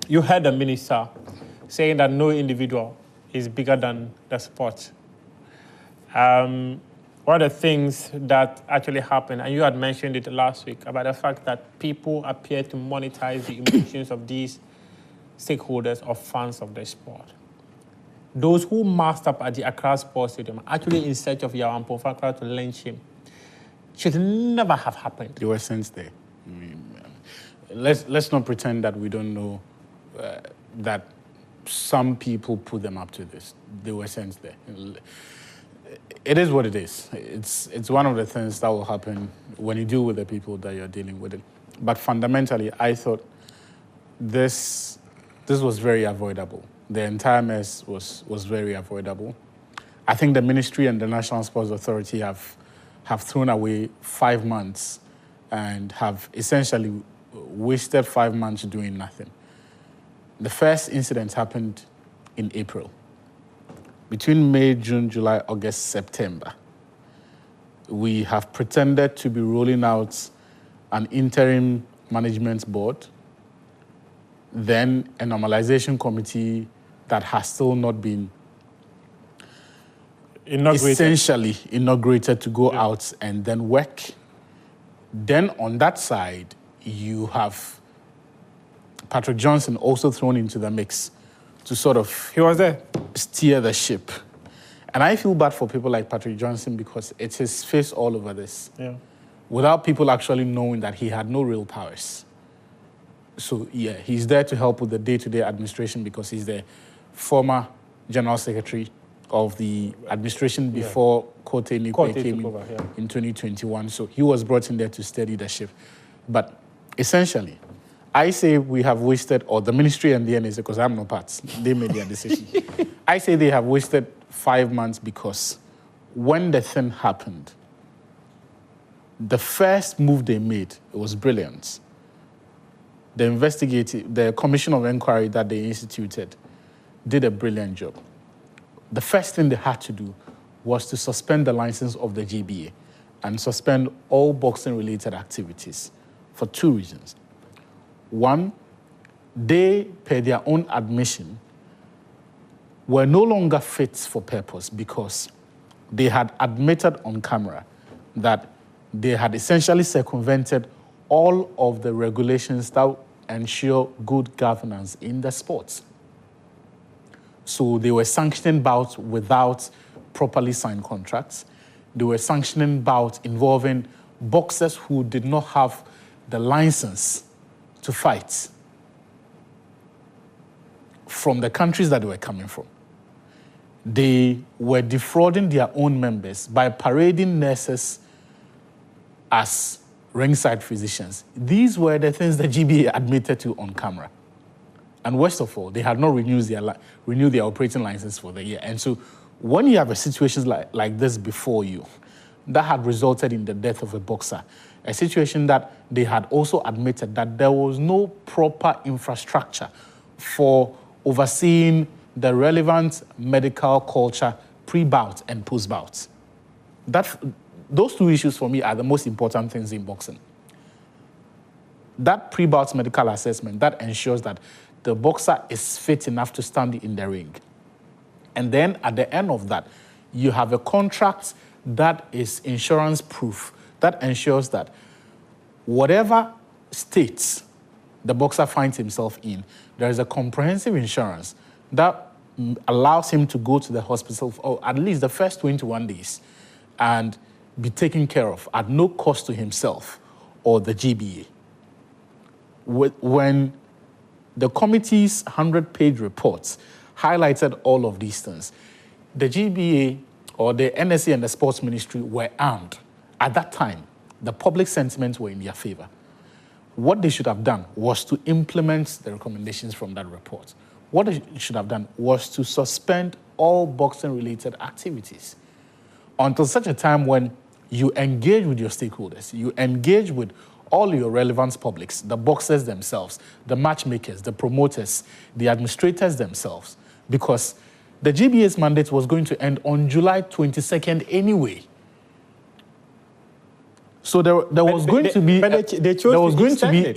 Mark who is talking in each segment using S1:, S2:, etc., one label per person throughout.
S1: You heard the minister saying that no individual is bigger than the sport. One of the things that actually happened, and you had mentioned it last week, about the fact that people appear to monetize the emotions of these stakeholders or fans of the sport. Those who masked up at the Accra Sports Stadium, actually in search of Yaw Ampofo Ankrah to lynch him, should never have happened.
S2: They were sent there. I mean, let's not pretend that we don't know that some people put them up to this. They were sent there. It is what it is. It's one of the things that will happen when you deal with the people that you're dealing with. But fundamentally, I thought this was very avoidable. The entire mess was very avoidable. I think the ministry and the National Sports Authority have thrown away 5 months and have essentially wasted 5 months doing nothing. The first incident happened in April. Between May, June, July, August, September, we have pretended to be rolling out an interim management board, then a normalization committee that has still not been essentially inaugurated to go out and then work. Then on that side, you have Patrick Johnson also thrown into the mix to sort of steer the ship. And I feel bad for people like Patrick Johnson because it's his face all over this. Yeah. Without people actually knowing that he had no real powers. So yeah, he's there to help with the day-to-day administration because he's the former general secretary of the administration before Kote Nikwe came in 2021. So he was brought in there to steady the ship. But essentially, I say we have wasted, or the ministry and the NSA, because I'm no parts, they made their decision. I say they have wasted 5 months because when the thing happened, the first move they made, it was brilliant. The commission of inquiry that they instituted did a brilliant job. The first thing they had to do was to suspend the license of the GBA and suspend all boxing-related activities for 2 reasons. One, they, per their own admission, were no longer fit for purpose because they had admitted on camera that they had essentially circumvented all of the regulations that ensure good governance in the sports. So they were sanctioning bouts without properly signed contracts. They were sanctioning bouts involving boxers who did not have the license to fight from the countries that they were coming from. They were defrauding their own members by parading nurses as ringside physicians. These were the things the GBA admitted to on camera. And worst of all, they had not renewed their operating license for the year. And so when you have a situation like this before you, that had resulted in the death of a boxer, a situation that they had also admitted that there was no proper infrastructure for overseeing the relevant medical culture pre-bout and post-bout. Those 2 issues for me are the most important things in boxing. That pre-bout medical assessment, that ensures that the boxer is fit enough to stand in the ring. And then at the end of that, you have a contract that is insurance proof, that ensures that whatever state the boxer finds himself in, there is a comprehensive insurance that allows him to go to the hospital for at least the first 21 days and be taken care of at no cost to himself or the GBA. When the committee's 100-page reports highlighted all of these things, the GBA or the NSA and the sports ministry were armed. At that time, the public sentiments were in their favor. What they should have done was to implement the recommendations from that report. What they should have done was to suspend all boxing-related activities until such a time when you engage with your stakeholders, you engage with all your relevant publics, the boxers themselves, the matchmakers, the promoters, the administrators themselves, because the GBA's mandate was going to end on July 22nd anyway. So there was going to be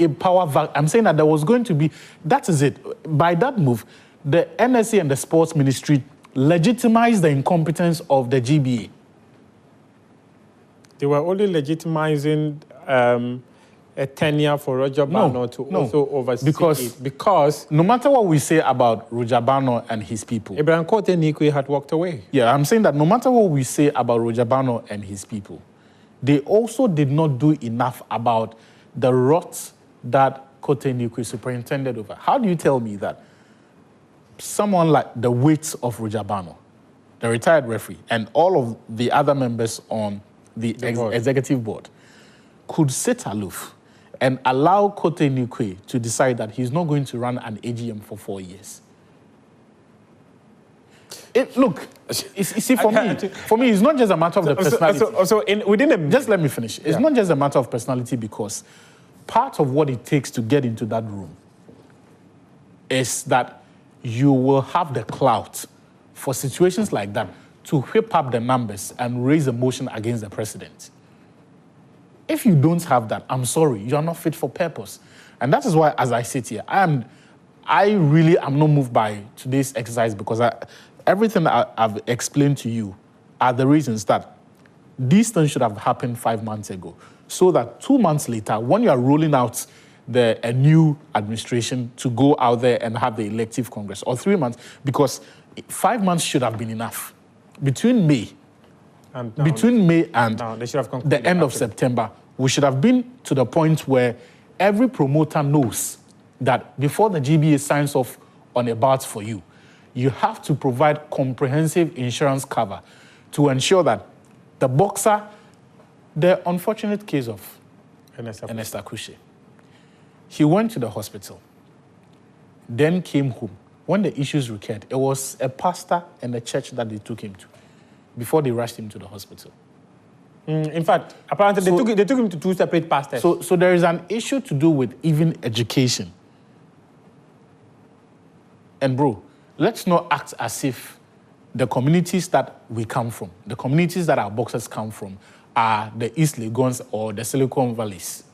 S2: a power vacuum. I'm saying that there was going to be, that is it. By that move, the NSA and the sports ministry legitimized the incompetence of the GBA.
S1: They were only legitimizing a tenure for Roger Bano to also oversee it. Because
S2: no matter what we say about Roger Bano and his people,
S1: Abraham Kote-Nikwe had walked away.
S2: Yeah, I'm saying that no matter what we say about Roger Bano and his people, they also did not do enough about the rot that Kote-Nikwe superintended over. How do you tell me that someone like the weight of Roger Bano, the retired referee, and all of the other members on the executive board could sit aloof and allow Kote-Nikwe to decide that he's not going to run an AGM for 4 years? Look, you see, for me, it's not just a matter of the personality. Just let me finish. It's not just a matter of personality, because part of what it takes to get into that room is that you will have the clout for situations like that to whip up the numbers and raise a motion against the president. If you don't have that, I'm sorry, you are not fit for purpose. And that is why, as I sit here, I really am not moved by today's exercise, because everything I've explained to you are the reasons that these things should have happened 5 months ago. So that 2 months later, when you are rolling out a new administration to go out there and have the elective Congress, or 3 months, because 5 months should have been enough. Between May and the end of September, we should have been to the point where every promoter knows that before the GBA signs off on a bout for you, you have to provide comprehensive insurance cover to ensure that the boxer, the unfortunate case of Ernest Akushe, he went to the hospital, then came home. When the issues recurred, it was a pastor and a church that they took him to before they rushed him to the hospital.
S1: In fact, apparently they took him to 2 separate pastors.
S2: So there is an issue to do with even education. And bro, let's not act as if the communities that we come from, the communities that our boxers come from, are the East Legons or the Silicon Valleys.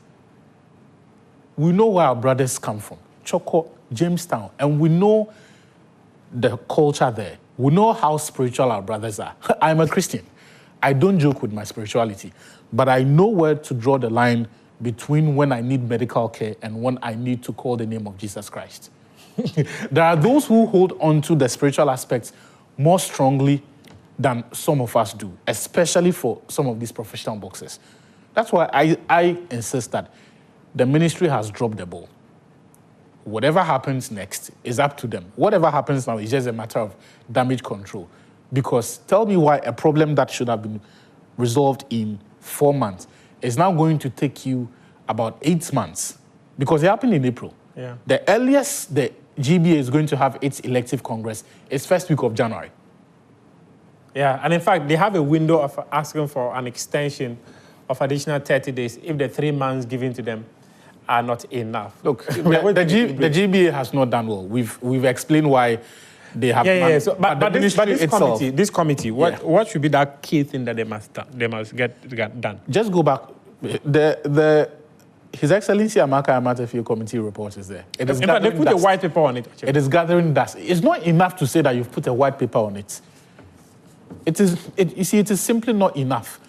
S2: We know where our brothers come from, Choco, Jamestown, and we know the culture there. We know how spiritual our brothers are. I'm a Christian. I don't joke with my spirituality, but I know where to draw the line between when I need medical care and when I need to call the name of Jesus Christ. There are those who hold on to the spiritual aspects more strongly than some of us do, especially for some of these professional boxers. That's why I insist that the ministry has dropped the ball. Whatever happens next is up to them. Whatever happens now is just a matter of damage control. Because tell me why a problem that should have been resolved in 4 months is now going to take you about 8 months. Because it happened in April.
S1: Yeah.
S2: The earliest the GBA is going to have its elective Congress is first week of January.
S1: Yeah, and in fact, they have a window of asking for an extension of additional 30 days if the 3 months given to them are not enough.
S2: Look, the GBA has not done well. We've explained why they have.
S1: Yeah. So, but this committee, what should be that key thing that they must get done?
S2: Just go back. His Excellency Amaka Amatefe committee report is there.
S1: In fact, they put a white paper on it. Actually.
S2: It is gathering dust. It's not enough to say that you've put a white paper on it. It is simply not enough.